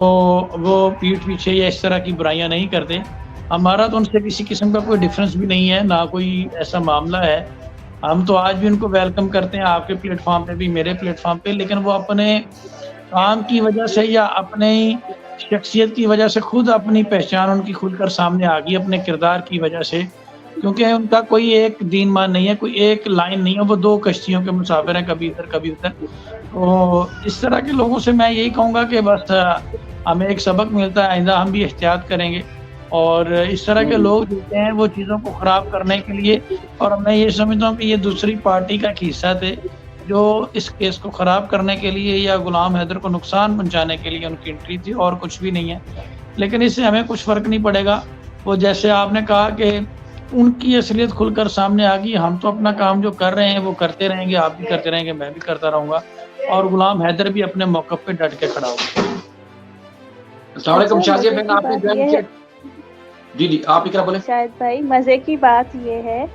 तो वो पीठ पीछे या इस तरह की बुराइयाँ नहीं करते। हमारा तो उनसे किसी किस्म का कोई डिफ़रेंस भी नहीं है, ना कोई ऐसा मामला है। हम तो आज भी उनको वेलकम करते हैं, आपके प्लेटफ़ॉर्म पे भी, मेरे प्लेटफ़ॉर्म पे, लेकिन वो अपने काम की वजह से या अपनी शख्सियत की वजह से खुद अपनी पहचान उनकी खुलकर सामने आ गई अपने किरदार की वजह से। क्योंकि उनका कोई एक दीन-ईमान नहीं है, कोई एक लाइन नहीं है, वो 2 कश्तियों के मुसाफिर हैं, कभी इधर, कभी उधर। तो इस तरह के लोगों से मैं यही कहूँगा कि बस हमें एक सबक मिलता है, आइंदा हम भी एहतियात करेंगे और इस तरह के लोग जो होते हैं, वो चीज़ों को ख़राब करने के लिए और मैं ये समझता हूँ कि ये दूसरी पार्टी का एक हिस्सा थे, जो इस केस को ख़राब करने के लिए या गुलाम हैदर को नुकसान पहुँचाने के लिए उनकी एंट्री थी और कुछ भी नहीं है। लेकिन इससे हमें कुछ फ़र्क नहीं पड़ेगा। वो जैसे आपने कहा कि उनकी असलियत खुलकर सामने आ गई, हम तो अपना काम जो कर रहे हैं वो करते रहेंगे, आप भी करते रहेंगे, मैं भी करता रहूँगा और गुलाम हैदर भी अपने मौक़िफ़ पे डट के खड़ा होगा। अस्सलाम वालेकुम शाज़िया मज़े बहन, की आपने बात ज्वाइन ये किया? है जी, जी, आप ही क्या बोले? शायद भाई, मज़े की बात ये है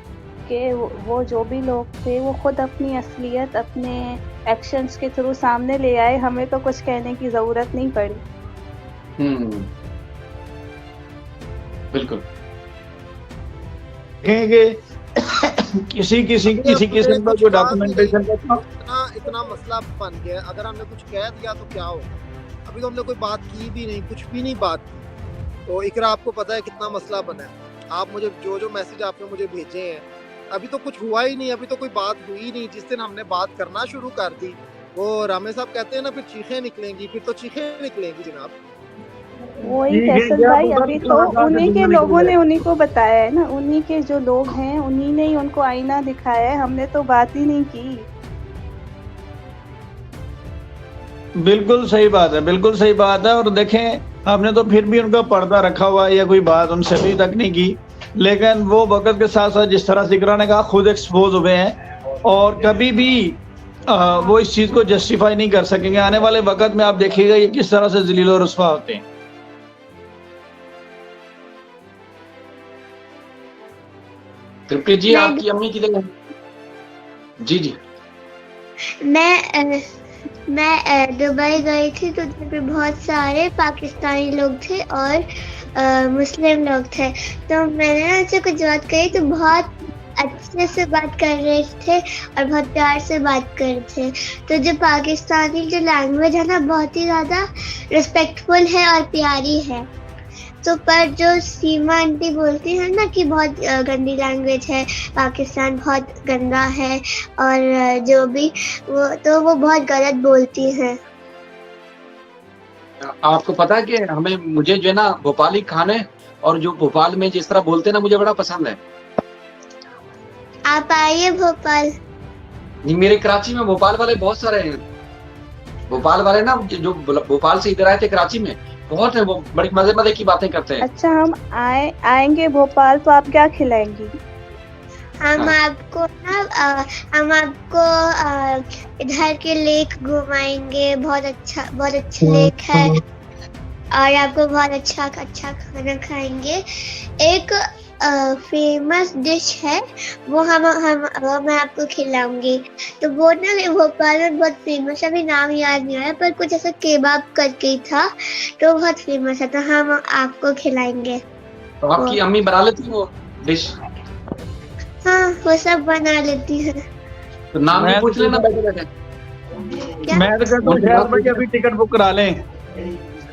कि वो जो भी लोग थे वो खुद अपनी असलियत अपने एक्शंस के थ्रू सामने ले आए, हमें तो कुछ कहने की ज़रूरत नहीं पड़ी। बिल्कुल। कहेंगे किसी किस्म का जो डॉक्यूमेंटेशन इतना मसला बन गया, अगर हमने कुछ कह दिया तो क्या हो? अभी तो हमने कोई बात की भी नहीं, कुछ भी नहीं बात की। तो इकरा आपको पता है कितना मसला बना है। आप मुझे जो मैसेज आपने मुझे भेजे हैं, अभी तो कुछ हुआ ही नहीं, अभी तो कोई बात हुई नहीं। जिस दिन हमने बात करना शुरू कर दी, वो रामे साहब कहते हैं ना, फिर चीखें निकलेंगी, फिर तो चीखें निकलेंगी जनाब। वही फैसल भाई, अभी तो उन्हीं के लोगों ने उन्हीं को बताया है ना, उन्हीं के जो लोग हैं उन्हीं ने ही उनको आईना दिखाया है, हमने तो बात ही नहीं की। बिल्कुल सही बात है, बिल्कुल सही बात है। और देखें, आपने तो फिर भी उनका पर्दा रखा हुआ है या कोई बात उनसे अभी तक नहीं की, लेकिन वो वक़्त के साथ साथ जिस तरह से इकरा ने कहा खुद एक्सपोज हुए हैं और कभी भी वो इस चीज़ को जस्टिफाई नहीं कर सकेंगे। आने वाले वक़्त में आप देखिएगा ये किस तरह से ज़लील और रुस्वा होते हैं। त्रिप्ति जी, आपकी अम्मी की जगह। जी, जी। मैं दुबई गई थी तो वहाँ पे बहुत सारे पाकिस्तानी लोग थे और मुस्लिम लोग थे। तो मैंने ना उनसे कुछ बात कही तो बहुत अच्छे से बात कर रहे थे और बहुत प्यार से बात कर रहे थे। तो जो पाकिस्तानी जो लैंग्वेज है ना, बहुत ही ज़्यादा रिस्पेक्टफुल है और प्यारी है। तो पर जो सीमा आंटी बोलती है ना कि बहुत गंदी लैंग्वेज है, पाकिस्तान बहुत गंदा है और जो भी वो बहुत गलत बोलती हैं। आपको पता है कि मुझे जो है ना भोपाली खाने और जो भोपाल में जिस तरह बोलते हैं ना, मुझे बड़ा पसंद है। आप आइए भोपाल। नहीं, मेरे कराची में भोपाल वाले बहुत सारे हैं। भोपाल वाले ना जो भोपाल से इधर आए थे कराची में, बहुत है, वो बड़ी मजे की बातें करते हैं। अच्छा, हम आएंगे भोपाल तो आप क्या खिलाएंगी? हम आपको इधर के लेक घुमाएंगे, बहुत अच्छे लेक है और आपको बहुत अच्छा खाना खाएंगे। एक फेमस डिश है वो मैं आपको खिलाऊंगी। तो वो ना भोपाल में बहुत फेमस है, अभी नाम याद नहीं आया, पर कुछ ऐसा केबाब करके ही था, तो बहुत फेमस है, तो हम आपको खिलाएंगे। तो आपकी अम्मी बना लेती वो डिश? हाँ, वो सब बना लेती है। तो नाम भी पूछ लेना बैठे बैठे। मैं तो कहता हूँ भाई अभी टिकट बुक करा लें।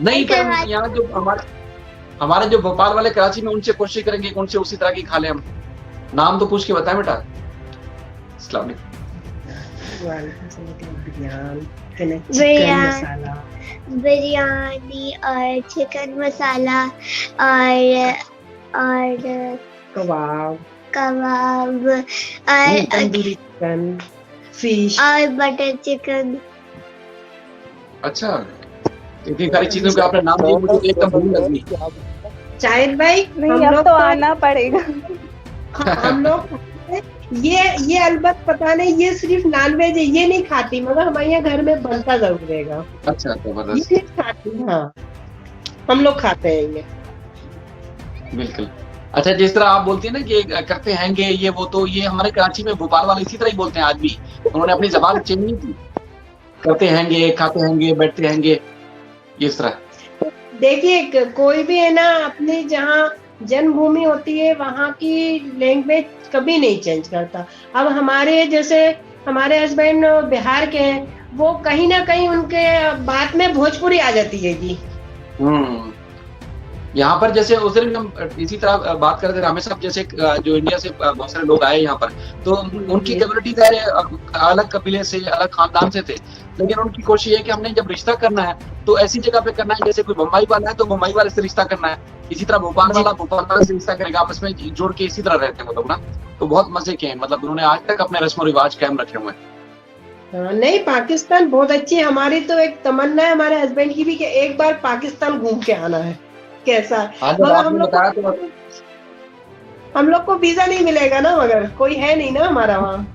नहीं, यहाँ जो हमारे जो भोपाल वाले कराची में, उनसे कोशिश करेंगे कि उनसे उसी तरह की खा ले हम। नाम तो पूछ के बताएं बेटा। अस्सलाम वालेकुम। बिरयानी और चिकन मसाला और कबाब और तंदूरी चिकन, फिश और बटर चिकन। अच्छा, इतनी सारी चीजों के आपने नाम दिए, मुझे एकदम भूल लगी। शाहिद भाई, नहीं, अब तो आना पड़ेगा। हम लोग ये अलबत्त पता नहीं, ये सिर्फ नॉनवेज है, ये नहीं खाती, मगर हमारे यहाँ घर में बनता जरूर रहेगा। अच्छा, ये खाती, हाँ, हम लोग खाते हैं ये। बिल्कुल। अच्छा, जिस तरह आप बोलती है ना कि करते हैंगे ये वो, तो ये हमारे कराची में भोपाल वाले इसी तरह ही बोलते हैं आज भी। उन्होंने अपनी जबान चेंज नहीं की। करते हैंगे, खाते हैंगे, बैठते हैंगे, इस तरह। देखिए कोई भी है ना, अपनी जहाँ जन्मभूमि होती है वहाँ की लैंग्वेज कभी नहीं चेंज करता। अब हमारे जैसे हमारे हस्बैंड बिहार के हैं, वो कहीं ना कहीं उनके बात में भोजपुरी आ जाती है जी। यहाँ पर जैसे उस दिन हम इसी तरह बात कर रहे थे रामेश साहब, जैसे जो इंडिया से बहुत सारे लोग आए यहाँ पर, तो उनकी कम्युनिटी अलग कबीले से, अलग खानदान से थे, लेकिन उनकी कोशिश है कि हमने जब रिश्ता करना है तो ऐसी जगह पे करना है, जैसे कोई मुंबई वाला है तो मुंबई वाले से रिश्ता करना है, इसी तरह भोपाल वाला भोपाल वाले से रिश्ता करेगा, आपस में जोड़ के इसी तरह रहते हैं वो लोग ना। तो बहुत मजे के हैं, मतलब उन्होंने आज तक अपने रस्म रिवाज कायम रखे हुए हैं। नहीं, पाकिस्तान बहुत अच्छी है। हमारी तो एक तमन्ना है हमारे हस्बैंड की भी कि एक बार पाकिस्तान घूम के आना है, कैसा है। मगर हम लोग को वीजा नहीं मिलेगा ना, मगर कोई है नहीं ना हमारा वहाँ।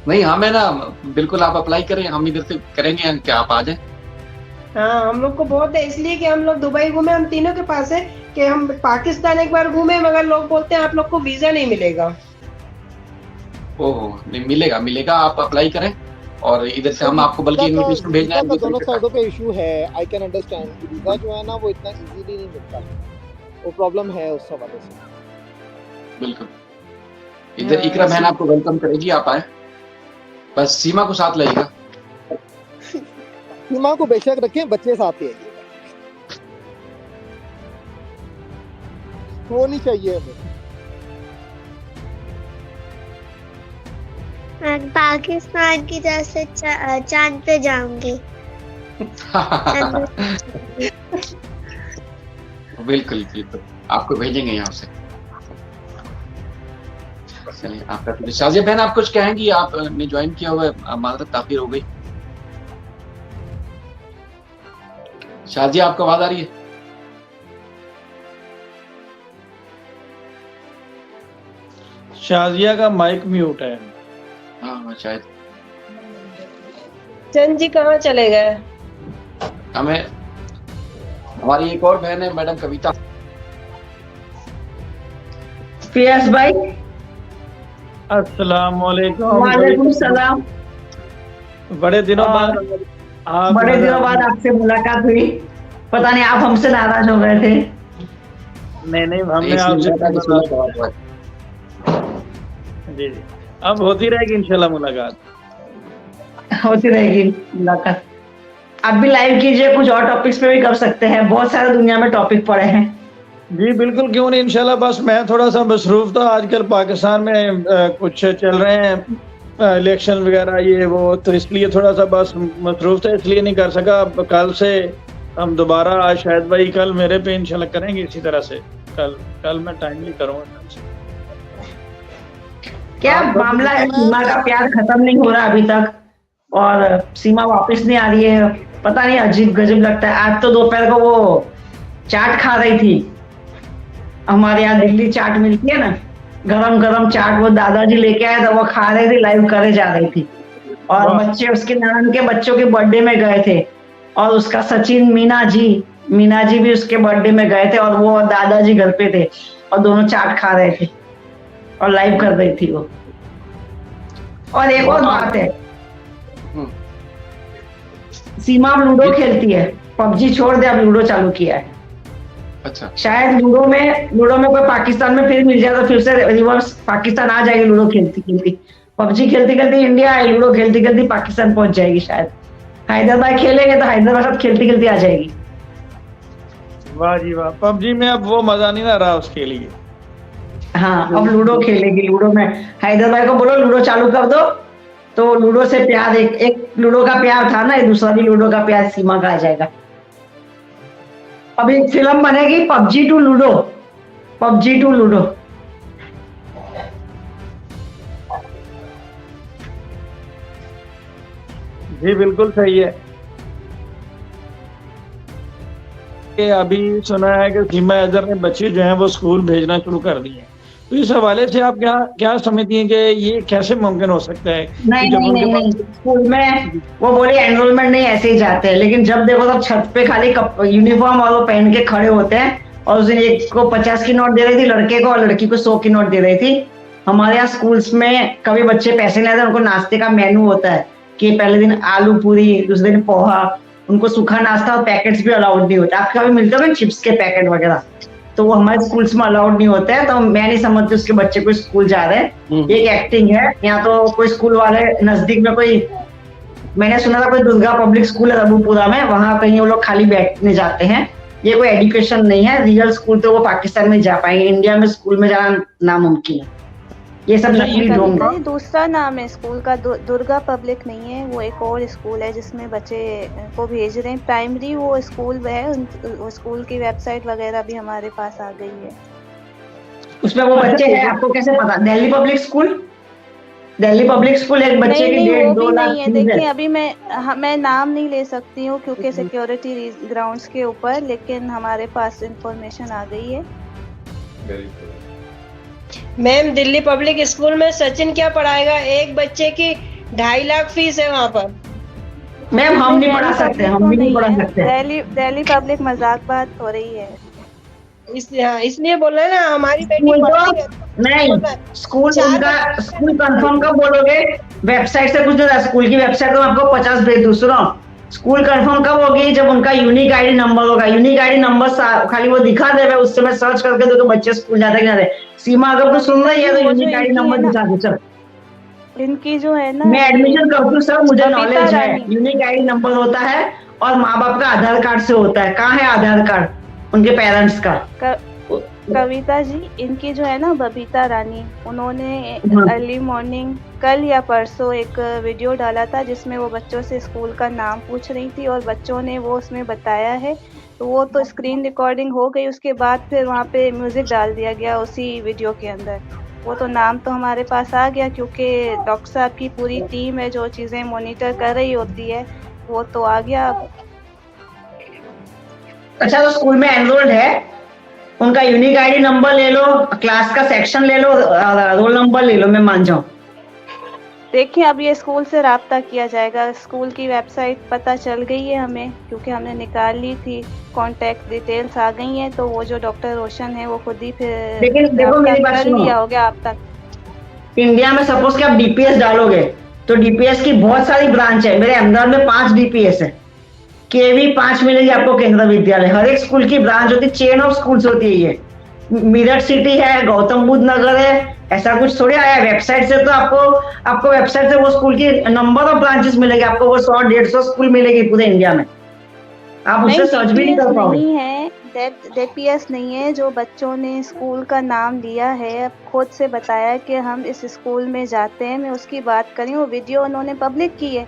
नहीं, हमें ना बिल्कुल आप अप्लाई करें, हम इधर से करेंगे, क्या आप आ जाए। हाँ, हम लोग को बहुत है, इसलिए कि हम लोग दुबई घूमे, हम तीनों के पास है कि हम पाकिस्तान एक बार घूमे, मगर लोग बोलते हैं आप लोग को वीजा नहीं मिलेगा। ओहो, नहीं मिलेगा, मिलेगा, आप अप्लाई करें और इधर से हम आपको बल्कि इनविटेशन भेजना है। दोनों साइडों पे इशू है, आई कैन अंडरस्टैंड। वीजा जो है ना वो इतना इजीली नहीं मिलता, वो प्रॉब्लम है उस हवाले से। बिल्कुल, इधर इकरा बहन आपको वेलकम करेगी, आप आए, बस सीमा को साथ लाइएगा। सीमा को बेशक रखें, बच्चे साथ ही आइएगा, वो नहीं चाहिए हमें। मैं पाकिस्तान की तरफ से चांद पे जाऊंगी। बिल्कुल बिल्कुल, आपको भेजेंगे यहाँ से। चलिए, आपका शाजिया बहन आप कुछ कहेंगी? आपने ज्वाइन किया हुआ है, माजरत ताखिर हो गई। शाजिया, आपको आवाज आ रही है? शाजिया का माइक म्यूट है। हाँ शायद। चंद जी कहाँ चले गए? हमारी एक और बहन है मैडम कविता। फियाज भाई, अस्सलाम वालेकुम। वालेकुम सलाम। बड़े दिनों बाद आपसे मुलाकात हुई। पता नहीं आप हमसे नाराज हो गए थे। नहीं, हमने आपसे जी अब होती रहेगी इंशाल्लाह मुलाकात, होती रहेगी मुलाकात। आप भी लाइव कीजिए, कुछ और टॉपिक्स पे भी कर सकते हैं, बहुत सारे दुनिया में टॉपिक पड़े हैं। जी बिल्कुल, क्यों नहीं, इंशाल्लाह। बस मैं थोड़ा सा मसरूफ था, आजकल पाकिस्तान में कुछ चल रहे हैं इलेक्शन वगैरह ये वो, तो इसलिए थोड़ा सा बस मसरूफ था, इसलिए नहीं कर सका। कल से हम दोबारा, शायद भाई कल मेरे पे इंशाल्लाह करेंगे इसी तरह से। कल मैं टाइमली करूँगा। क्या मामला है? सीमा का प्यार खत्म नहीं हो रहा अभी तक, और सीमा वापस नहीं आ रही है। पता नहीं, अजीब गजब लगता है। आज तो दोपहर को वो चाट खा रही थी, हमारे यहाँ दिल्ली चाट मिलती है ना, गरम गरम चाट, वो दादाजी लेके आए तो वो खा रही थी, लाइव करे जा रही थी। और बच्चे, उसके ननद के बच्चों के बर्थडे में गए थे, और उसका सचिन मीना जी भी उसके बर्थडे में गए थे, और वो दादाजी घर पे थे, और दोनों चाट खा रहे थे और लाइव कर रही थी वो। और एक और बात है, सीमा अब लूडो खेलती है, पबजी छोड़ दे, अब लूडो चालू किया है। अच्छा, शायद लूडो में कोई पाकिस्तान में फिर मिल जाए तो फिर से रिवर्स पाकिस्तान आ जाएगी। लूडो खेलती खेलती, पबजी खेलती खेलती इंडिया आई, लूडो खेलती खेलती पाकिस्तान पहुंच जाएगी। शायद हैदराबाद खेलेंगे तो हैदराबाद साथ खेलती खेलती आ जाएगी। वाह जी वाह, पबजी में अब वो मजा नहीं ना रहा उसके लिए। हाँ, अब लूडो खेलेगी। लूडो में हैदराबाद को बोलो लूडो चालू कर दो, तो लूडो से प्यार, एक लूडो का प्यार था ना, दूसरा भी लूडो का प्यार सीमा का आ जाएगा। अभी एक फिल्म बनेगी, पबजी टू लूडो। जी बिल्कुल सही है। कि अभी सुना है कि सीमा हैदर ने बच्चे जो हैं वो स्कूल भेजना शुरू कर दिए हैं, तो इस हवाले से आप क्या समझती हैं कि ये कैसे मुमकिन हो सकता है? नहीं, स्कूल में वो बोले एनरोलमेंट नहीं, ऐसे ही जाते हैं, लेकिन जब देखो तब छत पे खाली यूनिफॉर्म और वो पहन के खड़े होते हैं। और उस दिन एक को 50 की नोट दे रही थी लड़के को, और लड़की को 100 की नोट दे रही थी। हमारे यहाँ स्कूल्स में कभी बच्चे पैसे नहीं आते, उनको नाश्ते का मेनू होता है कि पहले दिन आलू पूरी, दूसरे दिन पोहा, उनको सूखा नाश्ता और पैकेट्स भी अलाउड नहीं होते। आपके कभी मिलते हो चिप्स के पैकेट वगैरह, तो वो हमारे स्कूल्स में अलाउड नहीं होते हैं। तो मैं नहीं समझती उसके बच्चे को स्कूल जा रहे हैं, ये एक एक्टिंग है। या तो कोई स्कूल वाले नजदीक में कोई, मैंने सुना था कोई दुर्गा पब्लिक स्कूल है रबूपुरा में, वहां कहीं वो लोग खाली बैठने जाते हैं। ये कोई एजुकेशन नहीं है। रियल स्कूल तो वो पाकिस्तान में जा पाएंगे, इंडिया में स्कूल में जाना नामुमकिन है। ये सब नकली ढोंग है। दूसरा नाम है स्कूल का, दुर्गा पब्लिक नहीं है, वो एक और स्कूल है जिसमें बच्चे को भेज रहे हैं। प्राइमरी वो स्कूल है, वो स्कूल की वेबसाइट वगैरह भी हमारे पास आ गई है। उसमें वो बच्चे हैं, आपको कैसे पता? Delhi public school, Delhi public school एक बच्चे की 1.5-2 लाख नहीं है। देखिए अभी मैं नाम नहीं ले सकती हूँ क्योंकि सिक्योरिटी ग्राउंड्स के ऊपर, लेकिन हमारे पास इंफॉर्मेशन आ गई है। मैम दिल्ली पब्लिक स्कूल में सचिन क्या पढ़ाएगा? एक बच्चे की 2.5 लाख फीस है वहाँ पर। मैम हम नहीं पढ़ा सकते, हम भी नहीं पढ़ा सकते। दिल्ली पब्लिक मजाक बात हो रही है, इसलिए बोल रहे हैं ना, हमारी बेटी पढ़ती है। नहीं, स्कूल उनका स्कूल कंफर्म कब बोलोगे? वेबसाइट से कुछ नहीं, स्कूल की वेबसाइट तो आपको 50 भेज दूसरों। स्कूल कंफर्म कब होगी? जब उनका यूनिक आईडी नंबर होगा। यूनिक आईडी नंबर खाली वो दिखा देवे, उससे मैं सर्च करके तो बच्चे स्कूल जाते कि नहीं। सीमा अगर कुछ सुन रही है तो यूनिक आईडी नंबर दिखा दे सर। इनकी जो है ना, मैं एडमिशन करती हूँ सर, मुझे नॉलेज है। यूनिक आईडी नंबर होता है और माँ बाप का आधार कार्ड से होता है। कहाँ है आधार कार्ड उनके पेरेंट्स का? कविता जी, इनकी जो है ना बबीता रानी, उन्होंने अर्ली मॉर्निंग कल या परसों एक वीडियो डाला था जिसमें वो बच्चों से स्कूल का नाम पूछ रही थी और बच्चों ने वो उसमें बताया है। तो वो तो स्क्रीन रिकॉर्डिंग हो गई, उसके बाद फिर वहाँ पे म्यूजिक डाल दिया गया उसी वीडियो के अंदर। वो तो नाम तो हमारे पास आ गया क्योंकि डॉक्टर साहब की पूरी टीम है जो चीज़ें मॉनिटर कर रही होती है, वो तो आ गया। अच्छा, तो स्कूल में एनरोल्ड है, उनका यूनिक आईडी नंबर ले लो, क्लास का सेक्शन ले लो, रोल नंबर ले लो, मैं मान जाऊं। देखिए अब ये स्कूल से राब्ता किया जाएगा। स्कूल की वेबसाइट पता चल गई है हमें, क्योंकि हमने निकाल ली थी, कांटेक्ट डिटेल्स आ गई हैं। तो वो जो डॉक्टर रोशन है वो खुद ही फिर लेकिन देखो मेरी बात सुनो, लिया हो गया आप तक। इंडिया में सपोज कि आप डीपीएस डालोगे तो डीपीएस की बहुत सारी ब्रांच है। मेरे अहमदाबाद में 5 डीपीएस है, केवी 5 मिलेगी आपको, केंद्रीय विद्यालय। हर एक स्कूल की ब्रांच होती है, चेन ऑफ स्कूल्स होती है। ये मेरठ सिटी है, गौतम बुद्ध नगर है, ऐसा कुछ थोड़ी आया वेबसाइट से। तो आपको वेबसाइट से वो स्कूल की नंबर ऑफ ब्रांचेस मिलेगी, आपको वो 100-150 स्कूल मिलेगी पूरे इंडिया में। आप उससे सर्च भी नहीं कर पाओगे। नहीं है, डीपीएस नहीं है। जो बच्चों ने स्कूल का नाम लिया है, खुद से बताया कि हम इस स्कूल में जाते हैं, मैं उसकी बात करी, वो वीडियो उन्होंने पब्लिक की है।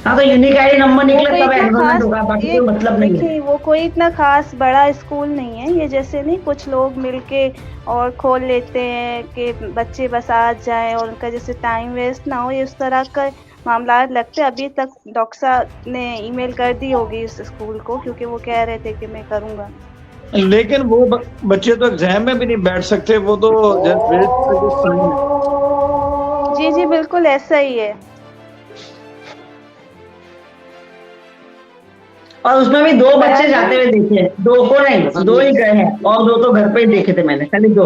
हाँ, तो यूनिक आईडी नंबर निकले तब एनरोलमेंट होगा, बाकी कोई मतलब नहीं है। वो कोई इतना खास बड़ा स्कूल नहीं है ये, जैसे नहीं कुछ लोग मिलके और खोल लेते हैं कि बच्चे बस आ जाएं और उनका जैसे टाइम वेस्ट ना हो, ये उस तरह का मामला लगते। अभी तक डॉक्टर साहब ने ईमेल कर दी होगी इस स्कूल को, क्योंकि वो कह रहे थे कि मैं करूँगा। लेकिन वो बच्चे तो एग्जाम में भी नहीं बैठ सकते, वो तो जी बिल्कुल ऐसा ही है। और उसमें भी 2 बच्चे जाते हुए देखे, 2 को नहीं, 2 ही गए हैं और 2 तो घर पे ही देखे थे मैंने, खाली 2।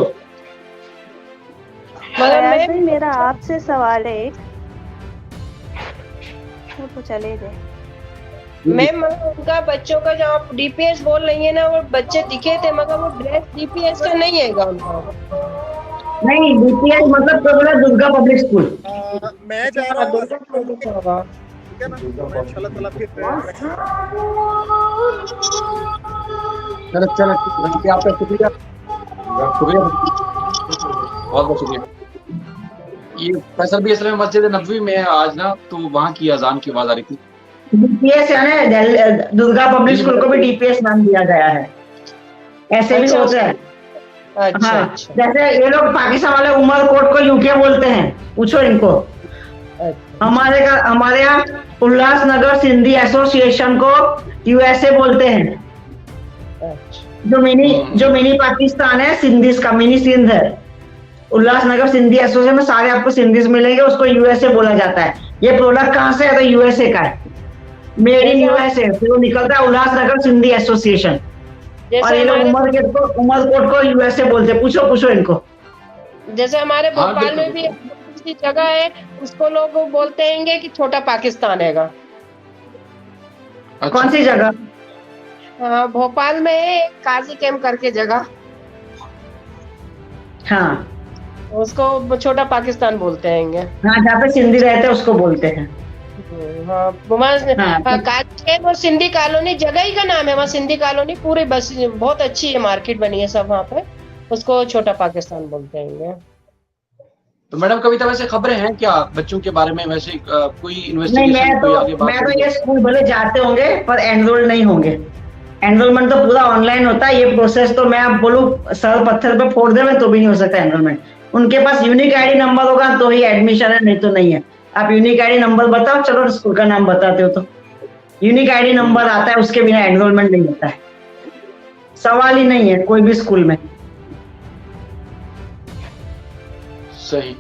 मगर मेरा आपसे सवाल है एक, तो चले गए मैम। उनका बच्चों का जो आप डीपीएस बोल रही है ना, वो बच्चे दिखे थे, मगर वो ड्रेस डीपीएस का नहीं है उनका। नहीं, डीपीएस मतलब तो बोला दुर्गा पब्लिक स्कूल। मैं जा रहा हूँ, ठीक है ना? मैं इंशाल्लाह ताला फिर चलो आपका शुक्रिया, बहुत शुक्रिया। ये फैसल भी इसलिए मस्जिद नबवी में है आज ना, तो वहाँ की अजान की आवाज आ रही थी। डीपीएस है, दुर्गा पब्लिक स्कूल को भी डीपीएस नाम दिया गया है, ऐसे भी होता है। अच्छा, हाँ, अच्छा। जैसे ये लोग पाकिस्तान वाले उमरकोट को यूके बोलते हैं, पूछो इनको। हमारे यहाँ उल्लासनगर सिंधी एसोसिएशन को यूएसए बोलते हैं। जो मिनी पाकिस्तान है, सिंधीज का मिनी सिंध है। उल्लासनगर सिंधी एसोसिएशन में सारे आपको सिंधीज मिलेंगे, उसको यूएसए बोला जाता है। ये प्रोडक्ट कहाँ से है? तो यूएसए का है, मेड इन यूएसए। फिर वो निकलता है उल्लासनगर सिंधी एसोसिएशन, और ये लोग उमरकोट को यूएसए बोलते हैं। पूछो इनको। जैसे हमारे भोपाल में भी जगह है, उसको लोग बोलते हैं कि छोटा पाकिस्तान हैगा। कौन सी जगह? भोपाल में है एक काजी कैंप करके जगह, हाँ उसको छोटा पाकिस्तान बोलते हैं। हाँ, जहाँ पे सिंधी रहते हैं उसको बोलते हैं। हाँ, वहाँ हाँ, काजी कैंप और सिंधी कॉलोनी जगह ही का नाम है, वहाँ सिंधी कॉलोनी पूरी बस बहुत अच्छी है, मार्केट बनी है सब वहाँ पे, उसको छोटा पाकिस्तान बोलते हैं। तो मैडम कविता वैसे खबरें हैं क्या बच्चों के बारे में, वैसे कोई नहीं, इन्वेस्टिगेशन कोई आगे बात मैं तो होगी? ये स्कूल भले जाते होंगे पर एनरोल नहीं होंगे। एनरोलमेंट तो पूरा ऑनलाइन होता है, ये प्रोसेस तो मैं आप बोलूं सर पत्थर पे फोड़ दे मैं तो भी नहीं हो सकता एनरोलमेंट। उनके पास यूनिक आईडी नंबर होगा तो ही एडमिशन है, नहीं तो नहीं है। आप यूनिक आईडी नंबर बताओ, चलो स्कूल का नाम बताते हो तो यूनिक आईडी नंबर आता है, उसके बिना एनरोलमेंट नहीं होता है, सवाल ही नहीं है कोई भी स्कूल में। सही।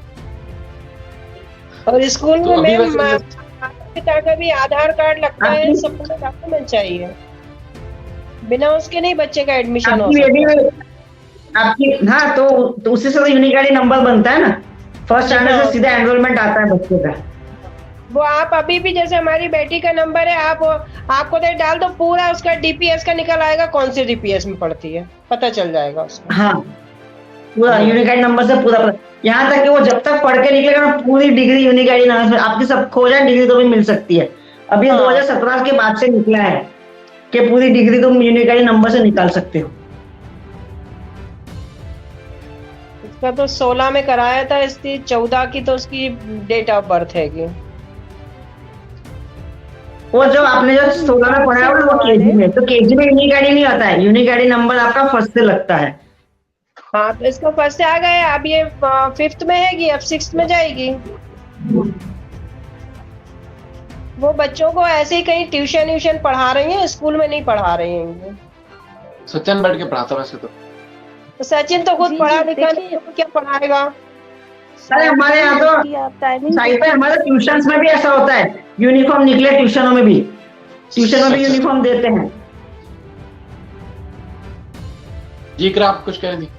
और स्कूल तो में अभी मैम वैसे पिता का भी आधार कार्ड लगता है, सब डॉक्यूमेंट चाहिए, बिना उसके नहीं बच्चे का एडमिशन हो आपकी सकता। बेटी आपकी, हाँ तो उसी से तो यूनिक आईडी नंबर बनता है ना, फर्स्ट स्टैंडर्ड से सीधा एनरोलमेंट आता है बच्चे का। वो आप अभी भी जैसे हमारी बेटी का नंबर है, आप आपको तो डाल दो, पूरा उसका डीपीएस का निकल आएगा, कौन सी डीपीएस में पढ़ती है पता चल जाएगा उसको। हाँ, पूरा यूनिक आईडी नंबर से पूरा यहाँ तक कि वो जब तक पढ़ के निकलेगा ना पूरी डिग्री यूनिक आईडी नंबर से, आपकी सब खो जाए डिग्री तो भी मिल सकती है। अभी 2017 के बाद से निकला है कि पूरी डिग्री तुम यूनिक आईडी नंबर से निकाल सकते हो। उसका तो 16 में कराया था, इसकी 14 की तो उसकी डेट ऑफ बर्थ है। वो जो आपने जो 16 में पढ़ा है वो केजी में, तो केजी में यूनिक आईडी नहीं आता है, यूनिक आईडी नंबर आपका फर्स्ट से लगता है। हाँ, तो इसका फर्स्ट से आ गया है, अब ये 5th में है, अब 6th में जाएगी। वो बच्चों को ऐसे ही कहीं ट्यूशन पढ़ा रही हैं, स्कूल में नहीं पढ़ा रही हैं। सचिन बैठ के पढ़ाता वैसे तो सचिन तो खुद पढ़ा लिखा नहीं है, तो क्या पढ़ाएगा। अरे हमारे यहाँ तो साइड पे हमारे ट्यूशंस में भी ऐसा होता है, यूनिफॉर्म निकले ट्यूशनों में भी यूनिफॉर्म देते हैं। जी कर आप कुछ कह रही थी?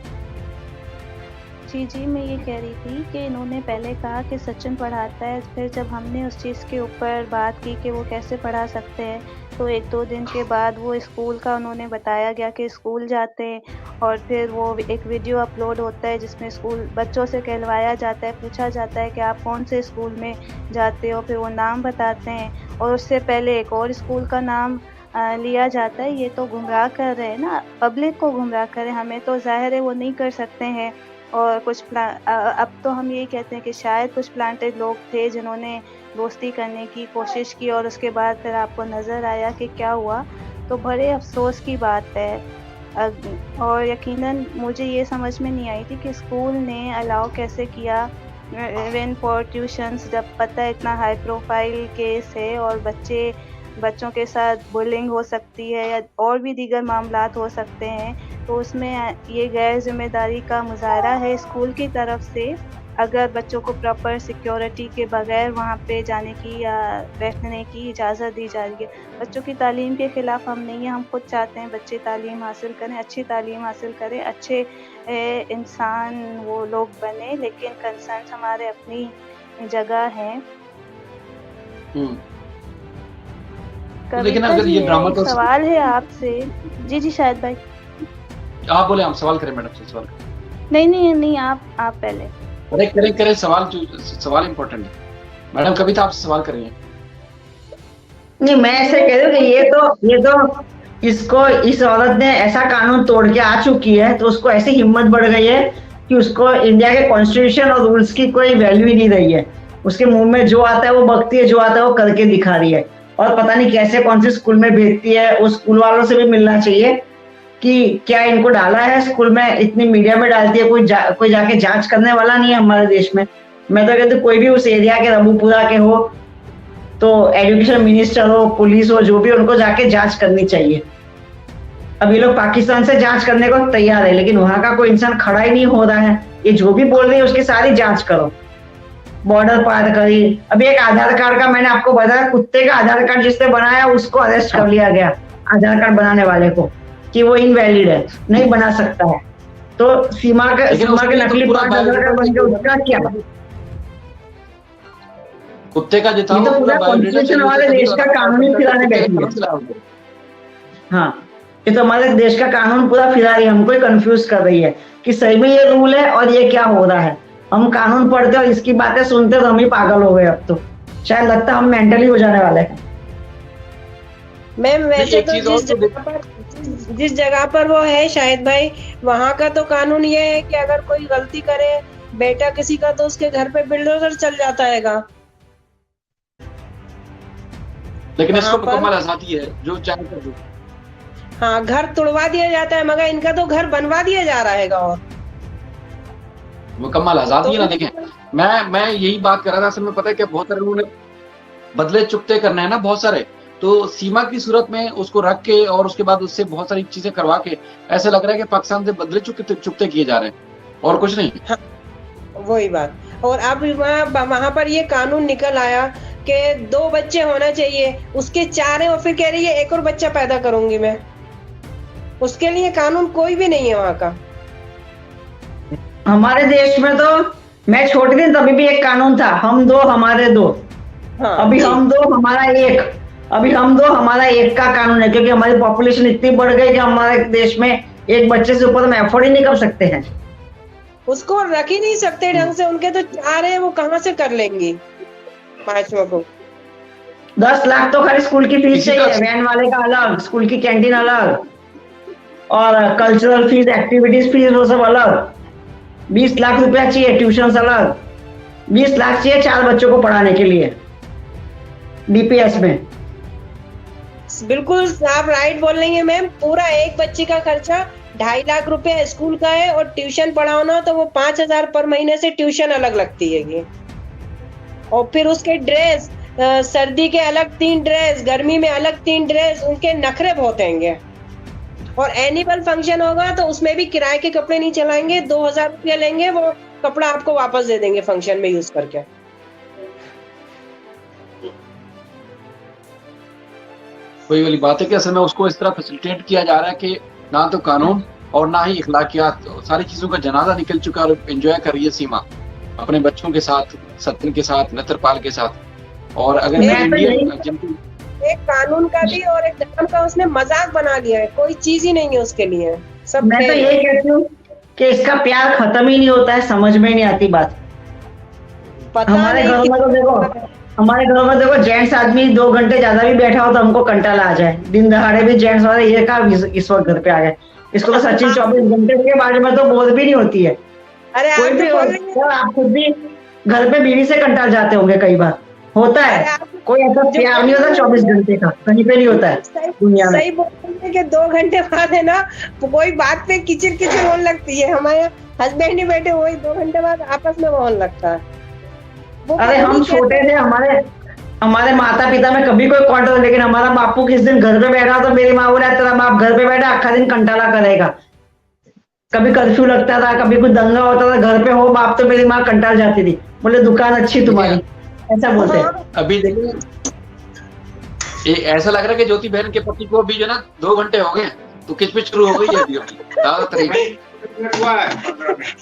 जी मैं ये कह रही थी कि इन्होंने पहले कहा कि सचिन पढ़ाता है, फिर जब हमने उस चीज़ के ऊपर बात की कि वो कैसे पढ़ा सकते हैं, तो 1-2 दिन के बाद वो स्कूल का उन्होंने बताया गया कि स्कूल जाते हैं और फिर वो एक वीडियो अपलोड होता है जिसमें स्कूल बच्चों से कहलवाया जाता है, पूछा जाता है कि आप कौन से स्कूल में जाते हो, फिर वो नाम बताते हैं और उससे पहले एक और स्कूल का नाम लिया जाता है। ये तो गुमराह कर रहे हैं ना, पब्लिक को गुमराह कर रहे हैं, हमें तो जाहिर है वो नहीं कर सकते हैं। और कुछ अब तो हम यही कहते हैं कि शायद कुछ प्लांटेड लोग थे जिन्होंने दोस्ती करने की कोशिश की और उसके बाद फिर आपको नज़र आया कि क्या हुआ, तो बड़े अफसोस की बात है। और यकीनन मुझे ये समझ में नहीं आई थी कि स्कूल ने अलाउ कैसे किया इवन फॉर ट्यूशन्स, जब पता है इतना हाई प्रोफाइल केस है और बच्चों के साथ बुलिंग हो सकती है या और भी दीगर मामलात हो सकते हैं, तो उसमें ये गैर जिम्मेदारी का मुजाहरा है स्कूल की तरफ से। अगर बच्चों को प्रॉपर सिक्योरिटी के बगैर वहाँ पे जाने की या बैठने की इजाज़त दी जा रही है। बच्चों की तालीम के ख़िलाफ़ हम नहीं है, हम खुद चाहते हैं बच्चे तालीम हासिल करें, अच्छी तालीम हासिल करें, अच्छे इंसान वो लोग बने, लेकिन कंसर्न्स हमारे अपनी जगह हैं। लेकिन अगर ये ड्रामा तो सवाल है आपसे। जी शायद भाई आप बोले, हम सवाल करें मैडम से? सवाल नहीं आप पहले करें सवाल इम्पोर्टेंट है। मैडम कविता आप सवाल करेंगे? नहीं, मैं ऐसे कह रही हूँ कि ये तो इसको इस औरत ने ऐसा कानून तोड़ के आ चुकी है तो उसको ऐसी हिम्मत बढ़ गई है कि उसको इंडिया के कॉन्स्टिट्यूशन और रूल्स की कोई वैल्यू ही नहीं रही है। उसके मुंह में जो आता है वो बकती है, जो आता है वो करके दिखा रही है और पता नहीं कैसे कौन से स्कूल में भेजती है। उस स्कूल वालों से भी मिलना चाहिए कि क्या इनको डाला है स्कूल में, इतनी मीडिया में डालती है, कोई जाके जांच करने वाला नहीं है हमारे देश में। मैं तो कहती हूँ कोई भी उस एरिया के रबूपुरा के हो तो एजुकेशन मिनिस्टर हो, पुलिस हो, जो भी, उनको जाके जांच करनी चाहिए। अब ये लोग पाकिस्तान से जांच करने को तैयार है लेकिन वहां का कोई इंसान खड़ा ही नहीं हो रहा है। ये जो भी बोल रही है उसकी सारी जांच करो, बॉर्डर पार करी। अभी एक आधार कार्ड का मैंने आपको बताया, कुत्ते का आधार कार्ड जिसने बनाया उसको अरेस्ट कर लिया गया, आधार कार्ड बनाने वाले को, कि वो इनवैलिड है, नहीं बना सकता है। तो सीमा के नकली पार्ट आधार कार्ड बन गया, उसका क्या? कुत्ते का जितना ये तो पूरा कॉन्स्टिट्यूशन हमारे देश का कानून फिराने बैठी है। हाँ, ये तो हमारे देश का कानून पूरा फिरा रही है, हमको ही कंफ्यूज कर रही है कि सही में ये रूल है और ये क्या हो रहा है। हम कानून पढ़ते और इसकी बातें सुनते तो हम ही पागल हो गए। अब तो शायद लगता है हम मेंटली हो जाने वाले हैं। मैम वैसे तो जिस जगह पर वो है शाहिद भाई, वहाँ का तो कानून ये है कि अगर कोई गलती करे बेटा किसी का, तो उसके घर पे बुलडोजर चल जाता हैगा। लेकिन इसको मुकम्मल आजादी है, जो चाहे कर दो। हाँ, घर तोड़वा दिया जाता है, मगर इनका तो घर बनवा दिया जा रहा है। और मुकम्मल आजादी है ना। देखें, मैं यही बात कर रहा था, असल में पता है क्या, बहुत सारे लोगों ने बदले चुकते करना है ना, बहुत सारे, तो सीमा की सूरत में उसको रख के और उसके बाद उससे बहुत सारी चीजें करवा के ऐसा लग रहा है कि पाकिस्तान से बदले चुकते किए जा रहे हैं और कुछ नहीं। हाँ, वही बात। और अब वहाँ पर ये कानून निकल आया कि 2 बच्चे होना चाहिए, उसके 4 हैं और फिर कह रही है 1 और बच्चा पैदा करूंगी मैं। उसके लिए कानून कोई भी नहीं है वहाँ का। हमारे देश में तो मैं छोटी थी तभी भी एक कानून था, हम 2 हमारे 2। हाँ, अभी हम 2 हमारा 1, अभी हम 2 हमारा 1 का कानून है, क्योंकि हमारी पॉपुलेशन इतनी बढ़ गई कि हमारे देश में एक बच्चे से ऊपर हम एफोर्ड ही नहीं कर सकते हैं। उसको रख ही नहीं सकते ढंग से, उनके तो 4 है, वो कहाँ से कर लेंगी 5वां को। 10 लाख तो खाली स्कूल की फीस चाहिए, वैन वाले का अलग, स्कूल की कैंटीन अलग, और कल्चरल फीस, एक्टिविटीज फीस वो सब अलग। 20 लाख रुपया चाहिए, ट्यूशन अलग, 20 लाख चाहिए 4 बच्चों को पढ़ाने के लिए डीपीएस में। बिल्कुल आप राइट बोल रही हैं मैम। पूरा एक बच्चे का खर्चा 2.5 लाख रुपए स्कूल का है, और ट्यूशन पढ़ाना तो वो 5,000 पर महीने से ट्यूशन अलग लगती है ये। और फिर उसके ड्रेस, सर्दी के अलग 3 ड्रेस, गर्मी में अलग 3 ड्रेस, उनके नखरे बहुत होंगे। और एनुअल फंक्शन होगा तो उसमें भी किराए के कपड़े नहीं चलाएंगे, 2,000 रुपया लेंगे, वो कपड़ा आपको वापस दे देंगे फंक्शन में यूज करके। वही वाली बात है कि असल में उसको इस तरह फैसिलिटेट किया जा रहा है कि ना तो कानून और ना ही इखलाकियात, सारी चीजों का जनाजा निकल चुका और एंजॉय कर रही है सीमा अपने बच्चों के साथ, सत्यन के साथ, नेत्रपाल के साथ। और अगर एक कानून का भी और एक धर्म का उसने मजाक बना लिया है, कोई चीज ही नहीं है उसके लिए सब। मैं तो ये कहती हूँ कि इसका प्यार खत्म ही नहीं होता है, समझ में नहीं आती बात। हमारे घरों में तो देखो, हमारे घरों में देखो जेंट्स आदमी 2 घंटे ज्यादा भी बैठा हो तो हमको कंटाला आ जाए। दिन दहाड़े भी जेंट्स वाले ये कहा इस वक्त घर पे आ गए, इसको तो सचिन 24 घंटे के बारे में तो बोल भी नहीं होती है। अरे कोई भी हो, आप खुद भी घर पे बीवी से कंटाल जाते होंगे, कई बार होता है। कोई ऐसा प्यार नहीं होता 24 घंटे का, कहीं पे नहीं होता है दुनिया में। सही बोल रहे हैं कि 2 घंटे बाद है ना, कोई बात पे किचिर किचिर होने लगती है। हमारे हस्बैंड ही बैठे वही 2 घंटे बाद आपस में होने लगता है। अरे हम छोटे थे, हमारे माता पिता में कभी कोई कॉन्टेक्ट, लेकिन हमारा बापू किस दिन घर पे बैठा तो मेरी माँ बोला तेरा बाप घर पे बैठा आखा दिन कंटाला करेगा। कभी कर्फ्यू लगता था, कभी कुछ दंगा होता था, घर पे हो बाप तो मेरी माँ कंटाल जाती थी, बोले दुकान अच्छी तुम्हारी, ऐसा बोलते। अभी देखिए ऐसा लग रहा है कि ज्योति बहन के पति को अभी जो ना 2 घंटे हो गए तो किचपिच शुरू हो गई है अभी।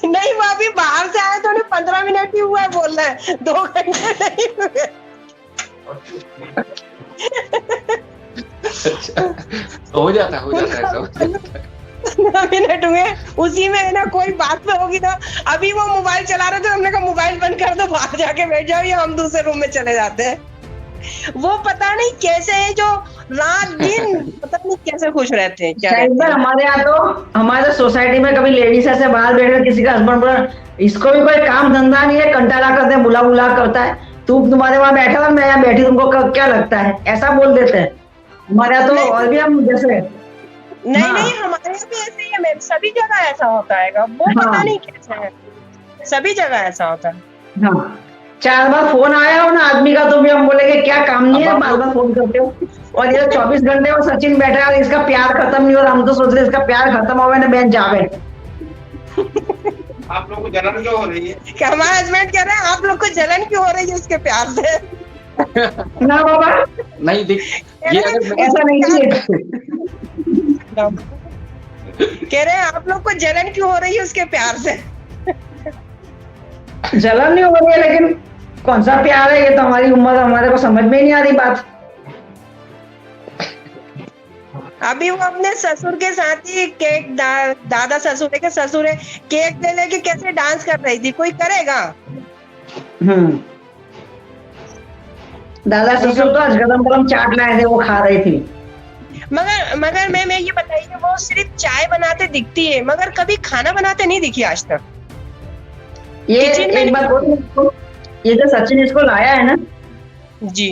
नहीं, वो अभी बाहर से आए तो उन्हें 15 मिनट ही हुआ है, बोल रहा है 2 घंटे नहीं हुए। हो जाता है ऐसा। 15 मिनट हुए, उसी में है ना कोई बात में होगी ना। अभी वो मोबाइल चला रहे थे, हमने कहा मोबाइल बंद कर दो, बाहर जाके बैठ जाओ, या हम दूसरे रूम में चले जाते हैं। वो पता नहीं कैसे है जो रात दिन पता नहीं कैसे खुश रहते हैं। क्या हमारे यहाँ तो हमारे सोसाइटी में कभी लेडीज ऐसे बाहर बैठे, किसी का हस्बैंड बोला इसको भी कोई काम धंधा नहीं है, कंटाला करते हैं, बुला करता है, तुम्हारे वहां बैठा था मैं यहाँ बैठी, तुमको क्या लगता है, ऐसा बोल देते हैं हमारे यहाँ तो। और भी हम जैसे नहीं हमारे यहाँ भी ऐसे ही है मैम, सभी जगह ऐसा होता है। वो पता नहीं कैसे है, सभी जगह ऐसा होता है। हाँ, 4 बार फोन आया हो ना आदमी का तो भी हम बोलेंगे क्या काम नहीं है, बार फोन करते हो। और ये 24 घंटे में सचिन बैठा है और इसका प्यार खत्म नहीं हो रहा, हम तो सोच रहे इसका प्यार खत्म हो गया ना बहन जावे। आप लोग को जलन क्यों हो रही है? क्या हमारे हस्बैंड कह रहे हैं आप लोग को जलन क्यों हो रही है उसके प्यार से? ना बाबा नहीं देख, ये ऐसा नहीं है। कह रहे हैं आप लोग को जलन क्यों हो रही है उसके प्यार से? जलन नहीं हो रही है, लेकिन कौन सा प्यार है, ये तो हमारी उम्र, हमारे को समझ में ही नहीं आ रही बात। अभी वो अपने ससुर के साथ ही केक दादा ससुर है, ससुर है, केक ले लेके कैसे डांस कर रही थी, कोई करेगा? दादा ससुर तो आज गरम गरम चाट लाए थे, वो खा रही थी। मगर मैं ये बताइए, वो सिर्फ चाय बनाते दिखती है मगर कभी खाना बनाते नहीं दिखी आज तक। ये एक बात बोलूं, ये जो सचिन इसको लाया है ना जी,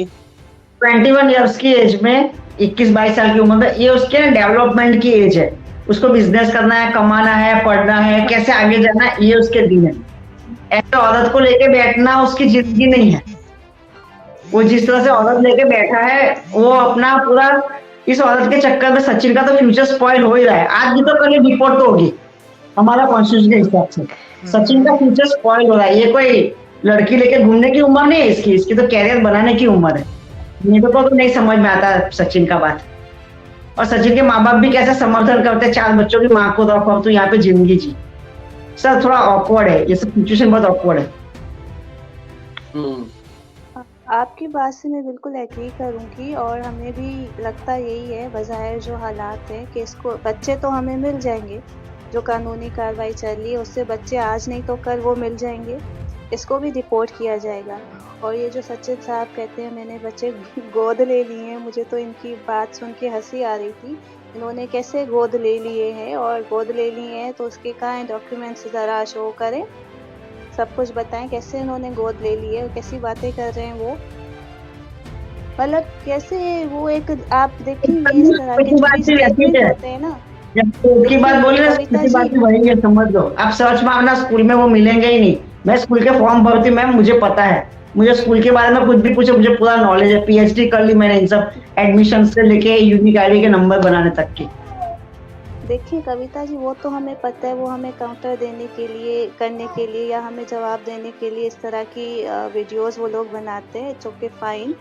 21 इयर्स की एज में, 21-22 साल की उम्र में, ये उसके डेवलपमेंट की एज है। उसको बिजनेस करना है, कमाना है, पढ़ना है, कैसे आगे जाना है, ये उसके दिन है। ऐसे औरत को लेके बैठना उसकी जिंदगी नहीं है। वो जिस तरह से औरत लेके बैठा है, वो अपना पूरा, इस औरत के चक्कर में सचिन का तो फ्यूचर स्पॉइल हो ही रहा है। आज भी तो कल डिपोर्ट तो होगी हमारा कॉन्स्टिट्यूशन के हिसाब से। सचिन का फ्यूचर स्पॉइल हो रहा है। ये कोई लड़की लेके घूमने की उम्र नहीं है इसकी तो कैरियर बनाने की उम्र है। मेरे को तो नहीं समझ में आता सचिन का बात। और सचिन के माँ बाप भी कैसे समर्थन करते हैं, 4 बच्चों की माँ को रखो, तो यहाँ पे जिंदगी जी। सर थोड़ा ऑकवर्ड है, ये सब सिचुएशन बहुत ऑकवर्ड है। आपकी बात से मैं बिल्कुल एग्री करूंगी और हमें भी लगता यही है, बज़ाहिर जो हालात हैं कि इसको बच्चे तो हमें मिल जाएंगे, जो कानूनी कार्रवाई चल रही है उससे बच्चे आज नहीं तो कल वो मिल जाएंगे, इसको भी डिपोर्ट किया जाएगा। और ये जो सचिन साहब कहते हैं मैंने बच्चे गोद ले लिए हैं, मुझे तो इनकी बात सुन के हंसी आ रही थी। इन्होंने कैसे गोद ले लिए हैं, और गोद ले लिए हैं तो उसके कहाँ हैं डॉक्यूमेंट्स, ज़रा शो करें, सब कुछ बताएं कैसे इन्होंने गोद ले ली है, कैसी बातें कर रहे हैं वो, मतलब कैसे वो एक, आप देखिए इस तरह के जो होते हैं ना, की बात बोल रहे हैं वही है, समझ लो। आप सर्च मारना, स्कूल में वो मिलेंगे ही नहीं। मैं स्कूल के फॉर्म भरती मैम, मुझे पता है, मुझे स्कूल के बारे में कुछ भी पूछे, मुझे पूरा नॉलेज है। पीएचडी कर ली मैंने इन सब एडमिशन से लेके यूनिक आईडी के नंबर बनाने तक की। देखिए कविता जी, वो तो हमें पता है, वो हमें काउंटर देने के लिए, करने के लिए, या हमें जवाब देने के लिए इस तरह की वीडियोस वो लोग बनाते हैं, जो कि फाइन।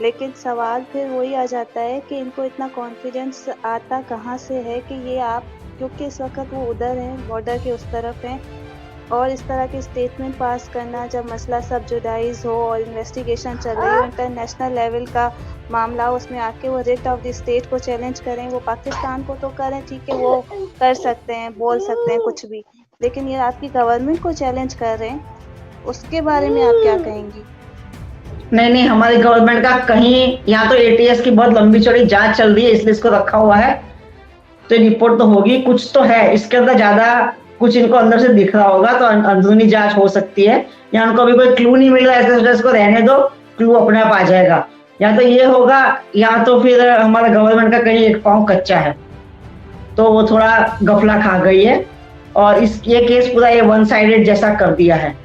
लेकिन सवाल फिर वही आ जाता है कि इनको इतना कॉन्फिडेंस आता कहाँ से है कि ये आप, क्योंकि इस वक्त वो उधर हैं, बॉर्डर के उस तरफ हैं, और इस तरह के स्टेटमेंट पास करना जब मसला सब जुडाइज हो और इन्वेस्टिगेशन चल रही हो, इंटरनेशनल लेवल का मामला, उसमें आके वो रिट ऑफ द स्टेट को चैलेंज करें। वो पाकिस्तान को तो करें, ठीक है, वो कर सकते हैं, बोल सकते हैं कुछ भी, लेकिन ये आपकी गवर्नमेंट को चैलेंज कर रहे हैं, उसके बारे में आप क्या कहेंगी? नहीं, हमारी गवर्नमेंट का कहीं, यहाँ तो एटीएस की बहुत लंबी चौड़ी जांच चल रही है, इसलिए इसको रखा हुआ है, तो रिपोर्ट तो होगी, कुछ तो है इसके अंदर, ज्यादा कुछ इनको अंदर से दिख रहा होगा, तो अंदरूनी जांच हो सकती है। या उनको अभी कोई क्लू नहीं मिल रहा है, ऐसे सोचा इसको रहने दो, क्लू अपने आप आ जाएगा। या तो ये होगा, या तो फिर हमारा गवर्नमेंट का कहीं एक पाँव कच्चा है, तो वो थोड़ा गफला खा गई है, और ये केस पूरा ये वन साइडेड जैसा कर दिया है।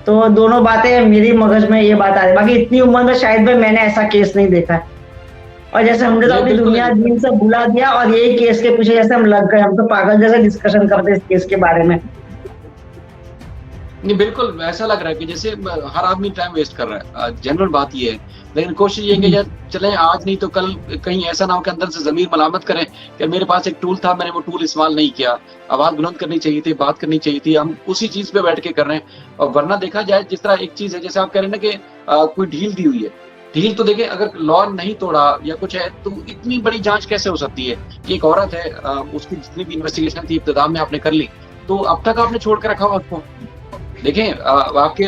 तो दोनों बातें मेरी मगज में ये बात आ रही है। बाकी इतनी उम्र में शायद भाई मैंने ऐसा केस नहीं देखा है, और जैसे हमने तो अपनी दुनिया दिन से भुला दिया, और यही केस के पीछे जैसे हम लग गए, हम तो पागल जैसे डिस्कशन करते इस केस के बारे में। नहीं, बिल्कुल ऐसा लग रहा है कि जैसे हर आदमी टाइम वेस्ट कर रहा है। जनरल बात ये है, लेकिन कोशिश ये है कि यार चलें, आज नहीं तो कल कहीं ऐसा ना हो कि अंदर से ज़मीर मलामत करें कि मेरे पास एक टूल था, मैंने वो टूल इस्तेमाल नहीं किया, आवाज़ बुलंद करनी चाहिए थी, बात करनी चाहिए थी, हम उसी चीज़ पे बैठ के कर रहे हैं। और वरना देखा जाए, जिस तरह एक चीज़ है, जैसे आप कह रहे हैं ना कि कोई ढील दी हुई है, ढील तो देखिए, अगर लॉ नहीं तोड़ा या कुछ है तो इतनी बड़ी जांच कैसे हो सकती है कि एक औरत है, उसकी जितनी भी इन्वेस्टिगेशन थी इब्तिदा में आपने कर ली, तो अब तक आपने छोड़ के रखा हुआ उसको। देखें, आपके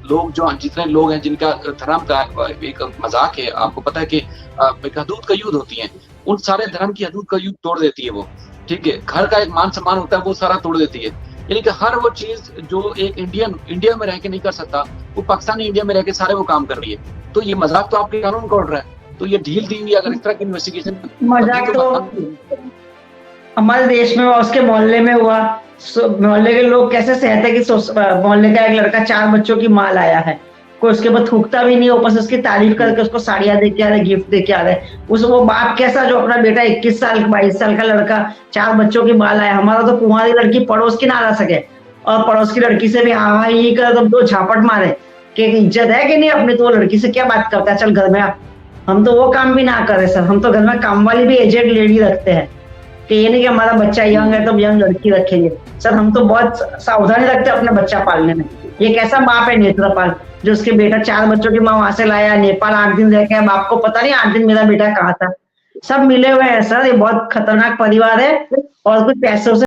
लोग, जो जितने लोग हैं जिनका धर्म का एक मजाक है, आपको पता है कि एक हदूद का युद्ध होती है, उन सारे धर्म की हदूद का युद्ध तोड़ देती है वो, ठीक है। घर का एक मान सम्मान होता है, वो सारा तोड़ देती है। यानी कि हर वो चीज जो एक इंडिया में रह के नहीं कर सकता, वो पाकिस्तानी इंडिया में रह के सारे वो काम कर रही है। तो ये मजाक तो आपके कानून को उड़ रहा है। तो ये ढील दी हुई, अगर इस तरह की इन्वेस्टिगेशन, मजाक तो हमारे देश में उसके मोहल्ले में हुआ, मोहल्ले के लोग कैसे सहते कि मोहल्ले का एक लड़का 4 बच्चों की माँ लाया है, कोई उसके ऊपर थूकता भी नहीं, ऊपर से उसकी तारीफ करके उसको साड़ियां दे के आ रहे, गिफ्ट दे के आ रहे। वो बाप कैसा जो अपना बेटा 21 साल 22 साल का लड़का 4 बच्चों की माँ लाया। हमारा तो कुंवारी लड़की पड़ोस की ना ला सके, और पड़ोस की लड़की से भी हाँ यही कर, तो 2 झापट मारे कि इज्जत है कि नहीं अपनी, तो लड़की से क्या बात करता है, चल घर में। हम तो वो काम भी ना करें सर, हम तो घर में काम वाली भी एजेड लेडी रखते हैं, कि ये नहीं कि हमारा बच्चा यंग है तो यंग लड़की रखेंगे। सर हम तो बहुत सावधानी रखते हैं अपने बच्चा पालने में। ये कैसा बाप है नेत्रपाल जो उसके बेटा 4 बच्चों की माँ वहां से लाया, नेपाल 8 दिन रह के, अब आपको पता नहीं 8 दिन मेरा बेटा कहाँ था। सब मिले हुए हैं सर, ये बहुत खतरनाक परिवार है और कुछ पैसों से